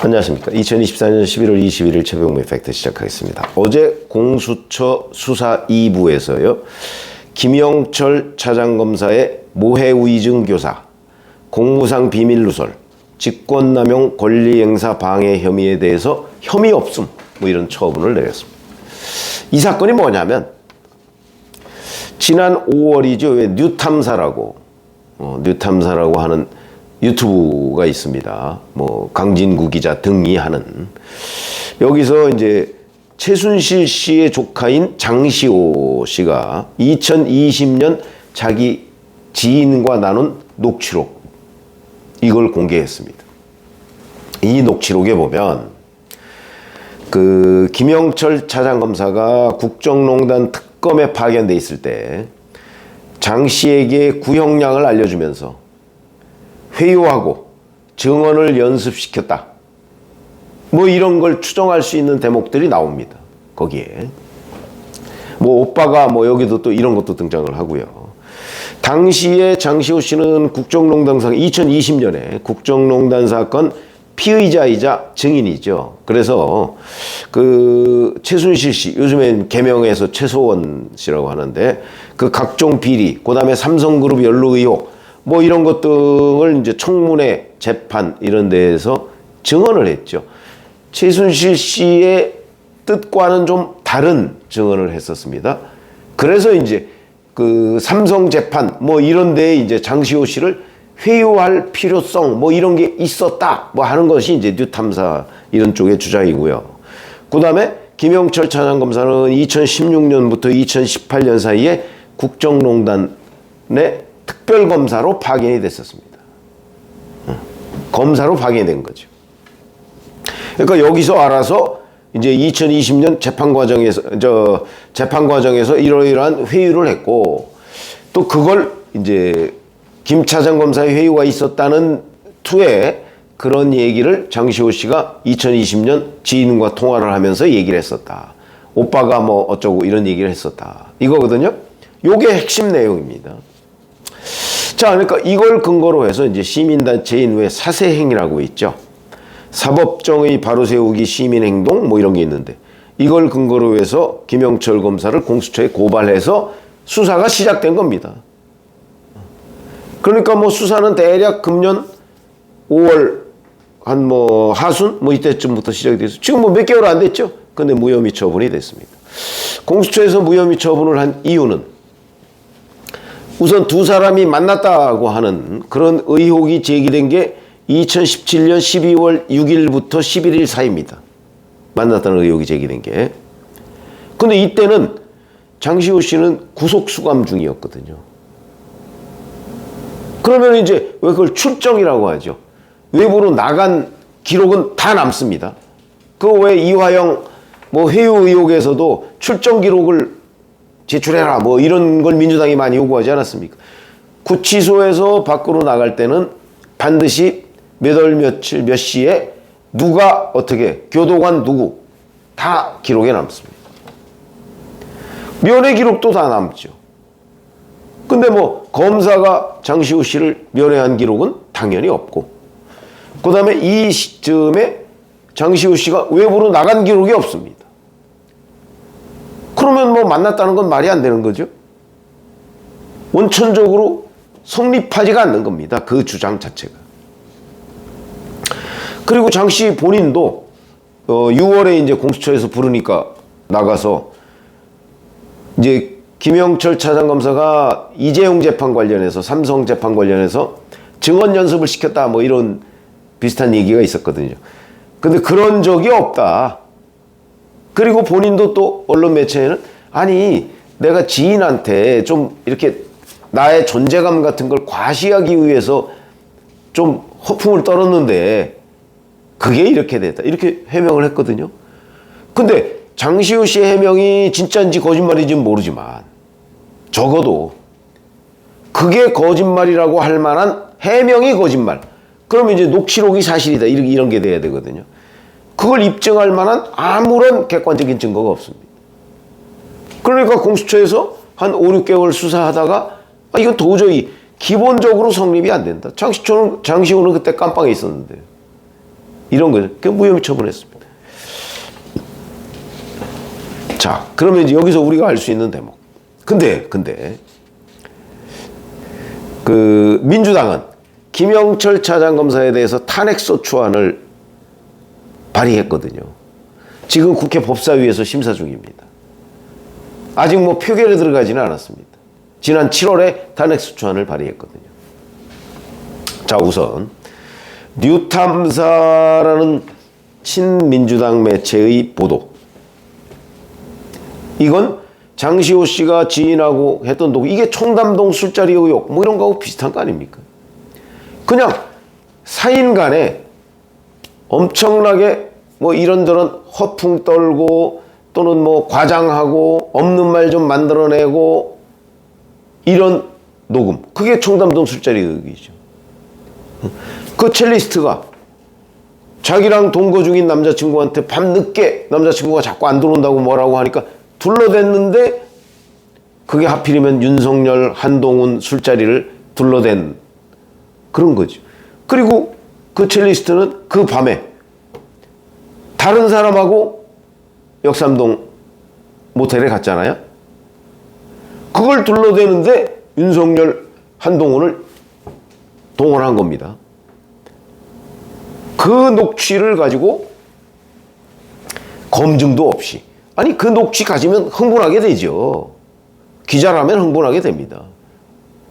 안녕하십니까. 2024년 11월 21일 최병무의 팩트 시작하겠습니다. 어제 공수처 수사 2부에서요. 김영철 차장검사의 모해위증 교사, 공무상 비밀 누설, 직권남용 권리행사 방해 혐의에 대해서 혐의 없음 뭐 이런 처분을 내렸습니다. 이 사건이 뭐냐면 지난 5월이죠. 왜 뉴탐사라고 하는 유튜브가 있습니다. 뭐 강진구 기자 등이 하는, 여기서 이제 최순실 씨의 조카인 장시호 씨가 2020년 자기 지인과 나눈 녹취록, 이걸 공개했습니다. 이 녹취록에 보면 그 김영철 차장검사가 국정농단 특검에 파견돼 있을 때 장 씨에게 구형량을 알려주면서 회유하고 증언을 연습시켰다, 뭐 이런 걸 추정할 수 있는 대목들이 나옵니다. 거기에 뭐 오빠가 뭐 여기도 또 이런 것도 등장을 하고요. 당시에 장시호 씨는 국정농단상 2020년에 국정농단 사건 피의자이자 증인이죠. 그래서 그 최순실 씨, 요즘엔 개명해서 최소원 씨라고 하는데, 그 각종 비리, 그 다음에 삼성그룹 연루 의혹, 뭐 이런 것 등을 이제 청문회, 재판 이런 데에서 증언을 했죠. 최순실 씨의 뜻과는 좀 다른 증언을 했었습니다. 그래서 이제 그 삼성 재판 뭐 이런 데에 이제 장시호 씨를 회유할 필요성 뭐 이런 게 있었다 뭐 하는 것이 이제 뉴탐사 이런 쪽의 주장이고요. 그 다음에 김영철 차장검사는 2016년부터 2018년 사이에 국정농단의 특별검사로 파견이 됐었습니다. 검사로 파견이 된 거죠. 그러니까 여기서 알아서 이제 2020년 재판 과정에서 이러이러한 회유를 했고, 또 그걸 이제 김 차장검사의 회유가 있었다는 투에 그런 얘기를 장시호 씨가 2020년 지인과 통화를 하면서 얘기를 했었다. 오빠가 뭐 어쩌고 이런 얘기를 했었다. 이거거든요. 요게 핵심 내용입니다. 자, 그러니까 이걸 근거로 해서 이제 시민단체인 왜 사세행위라고 있죠. 사법정의 바로 세우기 시민행동 뭐 이런 게 있는데, 이걸 근거로 해서 김영철 검사를 공수처에 고발해서 수사가 시작된 겁니다. 그러니까 뭐 수사는 대략 금년 5월 한 뭐 하순 뭐 이때쯤부터 시작이 됐어요. 지금 뭐 몇 개월 안 됐죠. 근데 무혐의 처분이 됐습니다. 공수처에서 무혐의 처분을 한 이유는 우선 두 사람이 만났다고 하는 그런 의혹이 제기된 게 2017년 12월 6일부터 11일 사이입니다. 만났다는 의혹이 제기된 게. 근데 이때는 장시호 씨는 구속수감 중이었거든요. 그러면 이제 왜 그걸 출정이라고 하죠. 외부로 나간 기록은 다 남습니다. 그 왜 이화영 뭐 회유 의혹에서도 출정 기록을 제출해라 뭐 이런 걸 민주당이 많이 요구하지 않았습니까? 구치소에서 밖으로 나갈 때는 반드시 몇 월 며칠 몇 시에 누가 어떻게 교도관 누구 다 기록에 남습니다. 면회 기록도 다 남죠. 근데 뭐 검사가 장시호 씨를 면회한 기록은 당연히 없고, 그 다음에 이 시점에 장시호 씨가 외부로 나간 기록이 없습니다. 그러면 뭐 만났다는 건 말이 안 되는 거죠. 원천적으로 성립하지가 않는 겁니다. 그 주장 자체가. 그리고 장 씨 본인도 6월에 이제 공수처에서 부르니까 나가서 이제 김영철 차장검사가 이재용 재판 관련해서 삼성 재판 관련해서 증언 연습을 시켰다 뭐 이런 비슷한 얘기가 있었거든요. 근데 그런 적이 없다. 그리고 본인도 또 언론 매체에는 아니 내가 지인한테 좀 이렇게 나의 존재감 같은 걸 과시하기 위해서 좀 허풍을 떨었는데 그게 이렇게 됐다. 이렇게 해명을 했거든요. 근데 장시호 씨의 해명이 진짜인지 거짓말인지는 모르지만 적어도 그게 거짓말이라고 할 만한 해명이 거짓말. 그러면 이제 녹취록이 사실이다. 이런 게 돼야 되거든요. 그걸 입증할 만한 아무런 객관적인 증거가 없습니다. 그러니까 공수처에서 한 5, 6개월 수사하다가 이건 도저히 기본적으로 성립이 안 된다. 장시호는 그때 깜빵에 있었는데 이런 거죠. 그 무혐의 처분했습니다. 자, 그러면 이제 여기서 우리가 알 수 있는 대목. 근데 그 민주당은 김영철 차장검사에 대해서 탄핵소추안을 발의했거든요. 지금 국회 법사위에서 심사 중입니다. 아직 뭐 표결에 들어가지는 않았습니다. 지난 7월에 탄핵소추안을 발의했거든요. 자, 우선 뉴탐사라는 친민주당 매체의 보도. 이건 장시호 씨가 지인하고 했던 도구, 이게 청담동 술자리 의혹 뭐 이런 거하고 비슷한 거 아닙니까? 그냥 사인 간에 엄청나게 뭐 이런저런 허풍 떨고 또는 뭐 과장하고 없는 말 좀 만들어내고 이런 녹음, 그게 청담동 술자리 의혹이죠. 그 첼리스트가 자기랑 동거 중인 남자친구한테 밤늦게 남자친구가 자꾸 안 들어온다고 뭐라고 하니까 둘러댔는데 그게 하필이면 윤석열, 한동훈 술자리를 둘러댄 그런 거죠. 그리고 그 첼리스트는 그 밤에 다른 사람하고 역삼동 모텔에 갔잖아요. 그걸 둘러대는데 윤석열, 한동훈을 동원한 겁니다. 그 녹취를 가지고 검증도 없이, 아니 그 녹취 가지면 흥분하게 되죠. 기자라면 흥분하게 됩니다.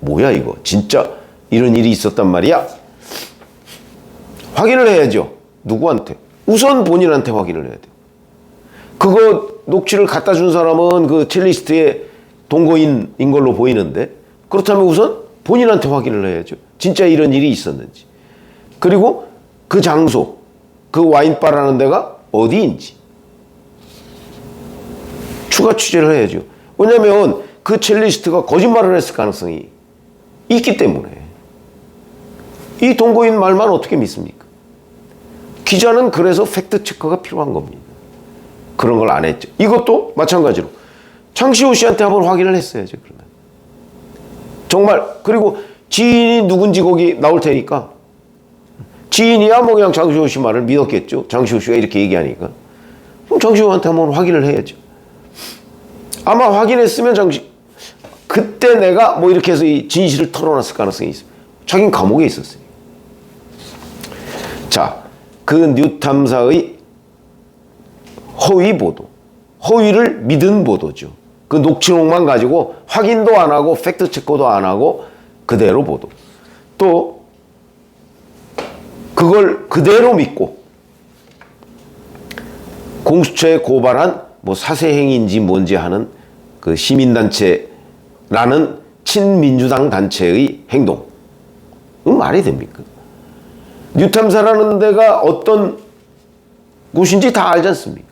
뭐야 이거, 진짜 이런 일이 있었단 말이야? 확인을 해야죠. 누구한테? 우선 본인한테 확인을 해야 돼요. 그거 녹취를 갖다 준 사람은 그 첼리스트의 동거인인 걸로 보이는데, 그렇다면 우선 본인한테 확인을 해야죠. 진짜 이런 일이 있었는지. 그리고 그 장소, 그 와인바라는 데가 어디인지 추가 취재를 해야죠. 왜냐하면 그 첼리스트가 거짓말을 했을 가능성이 있기 때문에. 이 동거인 말만 어떻게 믿습니까? 기자는 그래서 팩트체크가 필요한 겁니다. 그런 걸 안 했죠. 이것도 마찬가지로 장시호 씨한테 한번 확인을 했어야죠. 그러면 정말, 그리고 지인이 누군지 거기 나올 테니까, 지인이야 뭐 그냥 장시호 씨 말을 믿었겠죠. 장시호 씨가 이렇게 얘기하니까. 그럼 장시호한테 한번 확인을 해야죠. 아마 확인했으면 그때 내가 뭐 이렇게 해서 이 진실을 털어놨을 가능성이 있어요. 자기는 감옥에 있었어요. 자, 그 뉴탐사의 허위 보도, 허위를 믿은 보도죠. 그 녹취록만 가지고 확인도 안 하고 팩트 체크도 안 하고 그대로 보도. 또 그걸 그대로 믿고 공수처에 고발한 뭐 사세행인지 뭔지 하는 그 시민단체라는 친민주당 단체의 행동. 그건 말이 됩니까? 뉴탐사라는 데가 어떤 곳인지 다 알지 않습니까?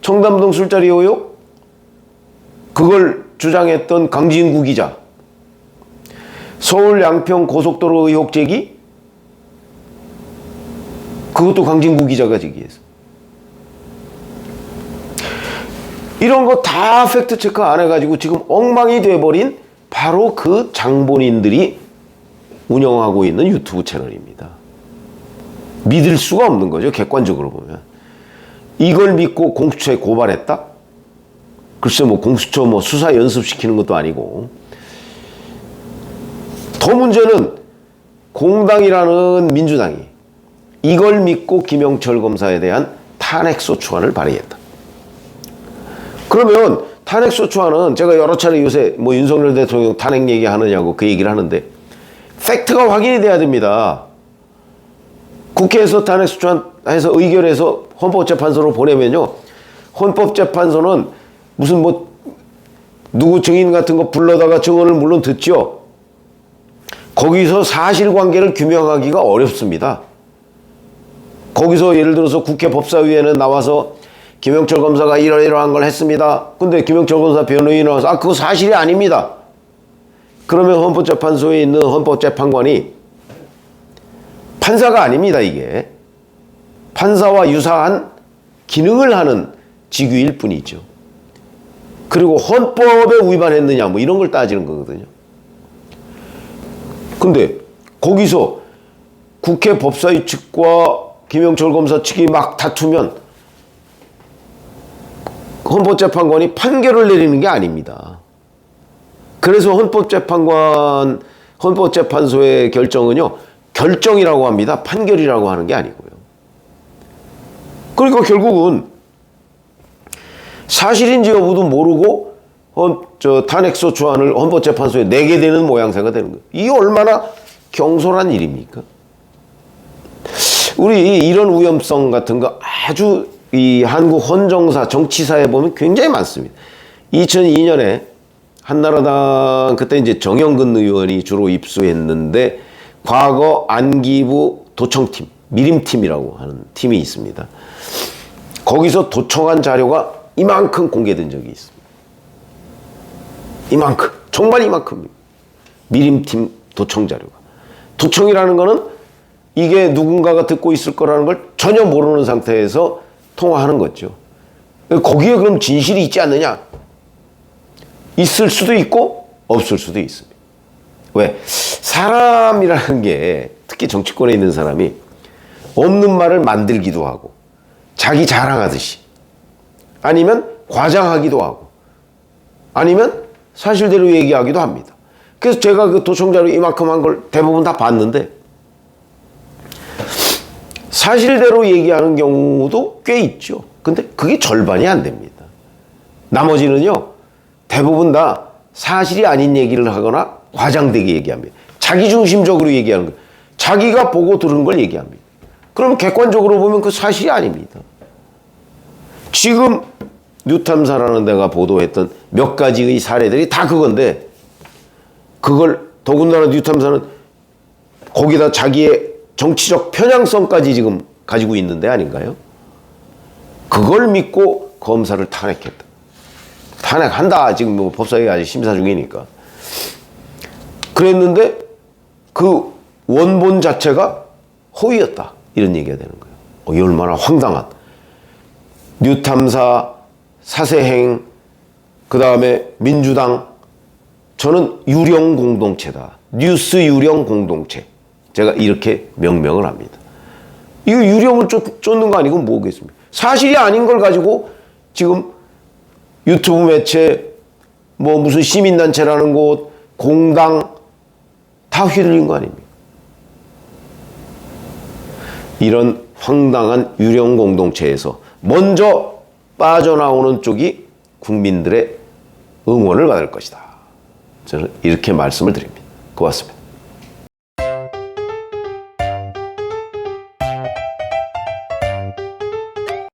청담동 술자리 의혹, 그걸 주장했던 강진구 기자, 서울 양평 고속도로 의혹 제기, 그것도 강진구 기자가 제기했어. 이런 거 다 팩트 체크 안 해가지고 지금 엉망이 돼버린 바로 그 장본인들이 운영하고 있는 유튜브 채널입니다. 믿을 수가 없는 거죠, 객관적으로 보면. 이걸 믿고 공수처에 고발했다? 글쎄 뭐 공수처 뭐 수사 연습시키는 것도 아니고. 더 문제는 공당이라는 민주당이 이걸 믿고 김영철 검사에 대한 탄핵소추안을 발의했다. 그러면 탄핵소추안은 제가 여러 차례 요새 뭐 윤석열 대통령 탄핵 얘기하느냐고 그 얘기를 하는데 팩트가 확인이 돼야 됩니다. 국회에서 탄핵소추안 해서 의결해서 헌법재판소로 보내면요, 헌법재판소는 무슨 뭐 누구 증인 같은 거 불러다가 증언을 물론 듣죠. 거기서 사실관계를 규명하기가 어렵습니다. 거기서 예를 들어서 국회 법사위에는 나와서 김영철 검사가 이러이러한 걸 했습니다. 근데 김영철 검사 변호인이 나와서 그거 사실이 아닙니다. 그러면 헌법재판소에 있는 헌법재판관이 판사가 아닙니다. 이게 판사와 유사한 기능을 하는 직위일 뿐이죠. 그리고 헌법에 위반했느냐 뭐 이런 걸 따지는 거거든요. 근데 거기서 국회 법사위 측과 김영철 검사 측이 막 다투면 헌법재판관이 판결을 내리는 게 아닙니다. 그래서 헌법재판소의 결정은요, 결정이라고 합니다. 판결이라고 하는 게 아니고요. 그러니까 결국은 사실인지 여부도 모르고 탄핵소추안을 헌법재판소에 내게 되는 모양새가 되는 거예요. 이게 얼마나 경솔한 일입니까? 우리 이런 위험성 같은 거 아주 이 한국 헌정사, 정치사에 보면 굉장히 많습니다. 2002년에 한나라당 그때 이제 정영근 의원이 주로 입수했는데 과거 안기부 도청팀, 미림팀이라고 하는 팀이 있습니다. 거기서 도청한 자료가 이만큼 공개된 적이 있습니다. 이만큼, 정말 이만큼입니다. 미림팀 도청 자료가. 도청이라는 거는 이게 누군가가 듣고 있을 거라는 걸 전혀 모르는 상태에서 통화하는 거죠. 거기에 그럼 진실이 있지 않느냐? 있을 수도 있고 없을 수도 있습니다. 왜? 사람이라는 게, 특히 정치권에 있는 사람이 없는 말을 만들기도 하고 자기 자랑하듯이, 아니면 과장하기도 하고, 아니면 사실대로 얘기하기도 합니다. 그래서 제가 그 도청자료 이만큼 한 걸 대부분 다 봤는데 사실대로 얘기하는 경우도 꽤 있죠. 근데 그게 절반이 안 됩니다. 나머지는요, 대부분 다 사실이 아닌 얘기를 하거나 과장되게 얘기합니다. 자기중심적으로 얘기하는 거예요. 자기가 보고 들은 걸 얘기합니다. 그럼 객관적으로 보면 그 사실이 아닙니다. 지금 뉴탐사라는 데가 보도했던 몇 가지의 사례들이 다 그건데, 그걸 더군다나 뉴탐사는 거기다 자기의 정치적 편향성까지 지금 가지고 있는 데 아닌가요? 그걸 믿고 검사를 탄핵했다. 탄핵한다. 지금 뭐 법사위가 아직 심사 중이니까. 그랬는데 그 원본 자체가 허위였다. 이런 얘기가 되는 거예요. 이 얼마나 황당한. 뉴탐사, 사세행, 그 다음에 민주당, 저는 유령 공동체다. 뉴스 유령 공동체. 제가 이렇게 명명을 합니다. 이거 유령을 쫓는 거 아니고 뭐겠습니까? 사실이 아닌 걸 가지고 지금 유튜브 매체, 뭐 무슨 시민단체라는 곳, 공당 다 휘둘린 거 아닙니까? 이런 황당한 유령 공동체에서 먼저 빠져나오는 쪽이 국민들의 응원을 받을 것이다. 저는 이렇게 말씀을 드립니다. 고맙습니다.